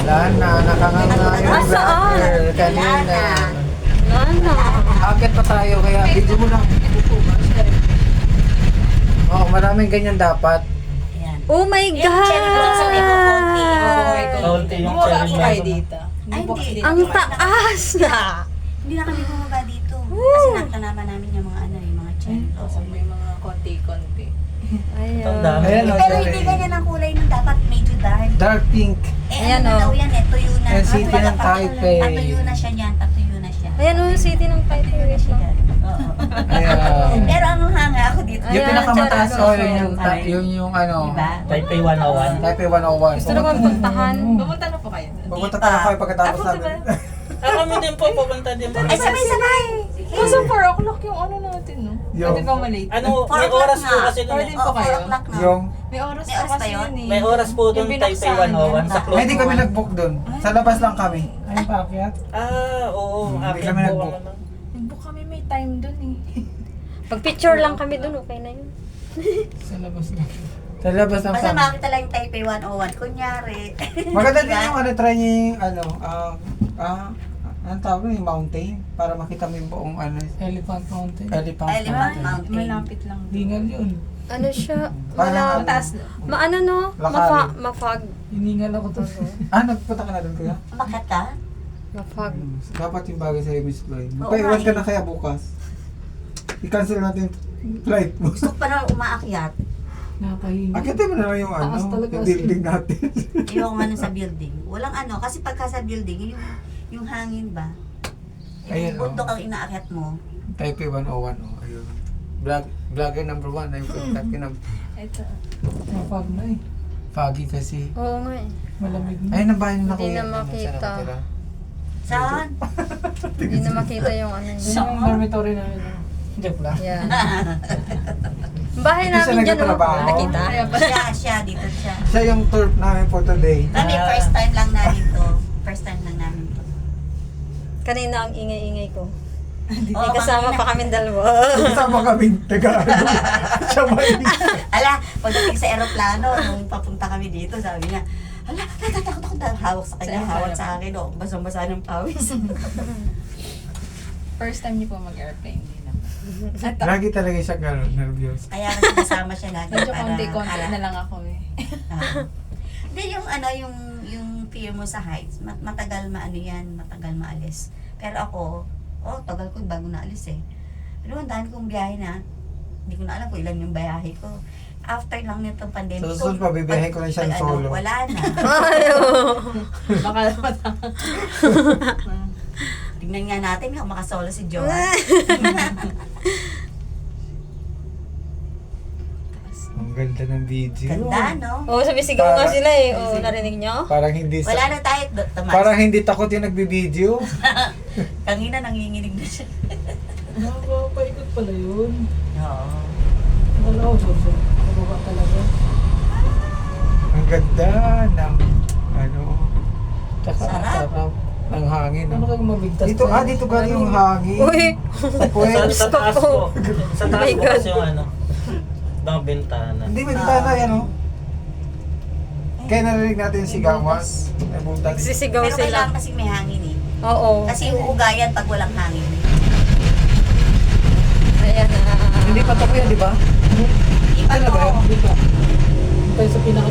Wala na, nakanganga yung Nasaan? vlogger kanina. Wala na. Akit pa tayo, kaya video mo lang. Oo, maraming ganyan dapat. Ayan. Oh my Yung cherry blossom, may kukunti. Kaunti yung Bumaba cherry po kayo blossom. dito. Ay, hindi. Ang taas na. Hindi na kami bumaba dito. Kasi nakatanaman namin yung mga yung mga cherry Oo, blossom. may mga konti-konti. Ang dami. Ayan. Ayan, oh, Pero cherry. hindi ganyan ang kulay nun. Dapat medyo dark. Dark pink. Ayan, ano na oh. daw yan eh. Tuyo na. Ayan, city Kumbaga, ng parang Taipei. Tatuyo na siya niyan. Tatuyo na siya. Ayan o, city ng Taipei. Tatuyo na siya dyan. Oo. Ayan. Pero ang hanga ako dito. Yung Ayan, pinakamataas cherry ko, blossom. yun yung ano, Diba? Taipei 101. Taipei 101. Gusto naman puntahan. Pumunta na po kayo. Pupunta pa na kayo pagkatapos Ako, namin. Kami din po, pupunta din po. Ay, sabay-sabay! Kaso 4 o'clock yung ano natin, no? Yung- Pwede pa malate. Ano, 4 may o'clock oras po na. kasi Or doon. din eh. po kayo? 4 o'clock na. Yung, May oras May pa oras pa kasi yun? yun eh. May oras po doon, Yung Taipei binuksan. 101 sa close. hindi kami nag-book doon. Sa labas lang kami. Ay, paakyat. Oo. Hindi Akin kami po nag-book. ang ano. Nag-book kami, may time dun eh. Pag picture lang kami dun, okay na yun. Sa labas lang Basta kami. makita lang yung Taipei 101. Kunyari. Maganda din Diba? yung ano, try niyo yung ano, anong tawag yun, yung mountain. Para makita mo yung buong ano, Elephant Mountain. elephant Elephant mountain. Mountain. Malapit lang. Hingal yun. Ano siya? Parang- Mataas na. Maano no? Lakari. Mafag. Hiningal ako to. Nagpunta ka na doon kuya? Bakit ka? Mafag. Dapat yung bagay sa'yo, Miss Floyd. Oo, Magpaiwan ka nga na kaya bukas. I-cancel natin yung flight mo. Gusto ko pa na umaakyat. Nakahingal. Akitin mo na lang yung Taas ano, talaga yung kasi. building natin. Iwan ko man sa building. Walang ano, kasi pagka sa building, yung hangin ba? Ayan, Yung bundok ang inaakyat mo. Taipei 101, oh, ayun. Vlogger number 1, ayun, contact na. Ito. Mapag na eh. Foggy kasi. Oo nga eh. Malamig na. Ayun ang bahay na Hindi kuya. na Ano, makita. saan nakatira? Saan? Hindi na makita yung ano Yun yun. yung dormitory namin. Joke lang. Yan. Bahay Dito siya namin dyan, no? nagtatrabaho. Nakita? siya, dito siya. Siya yung turf namin for today. Kami, first time lang namin to. First time lang namin to. Kanina ang ingay-ingay ko. Oo, May kasama kanina. pa kami dalawa. Kasama kaming taga siya may Ala, pagdating sa aeroplano, nung papunta kami dito, sabi niya, ala, natatakot ako dahil hawak sa kanya, Sa hawak aeroplano. sa akin, oh, basang-basa ng pawis. First time niyo po mag-airplane din naman. Ito. lagi talaga siya gano'n, nervous. Kaya kasi kasama siya lagi Medyo para... konti-konti na lang ako eh. Hindi, yung ano, yung fear mo sa heights, matagal maano yan, matagal maalis. Pero ako, tagal ko bago naalis eh. Pero ang dami kong biyahe na, hindi ko na alam kung ilan yung biyahe ko. After lang nitong pandemic. Sa susunod pa, bibiyahe ko na siyang pag solo. Wala na. Baka matama. Tingnan nga natin kung makasolo si Joa. Ang ganda ng video. Ganda, no? Oo, sumisigaw nga sila eh. Oo, narinig nyo? Parang hindi Wala na tayo, Tomas. parang hindi takot yung nagbibideo. Kanina nanginginig na siya. Nakakapaikot pala yun. Oo. Wala ko, so. Nababa talaga. Ang ganda ng ano. Tsaka ang Sarap. sarap ng hangin. Ano No? kang mabigtas? Dito, dito galing yung hangin. Uy! Sa puwet. Sa taas po. Sa Oh taas my po God. kasi yung ano. Mga bintana. Hindi, may tana yan, oh. Kaya narinig natin yung sigawan. May butas. Sisigaw Pero sila. kailangan kasi may hangin eh. Oo. Kasi uugayan pag walang hangin. Ayan na. Hindi pa tapos yan, di ba? Iba Ano ba to. yun? Dito. Tayo sa pinaka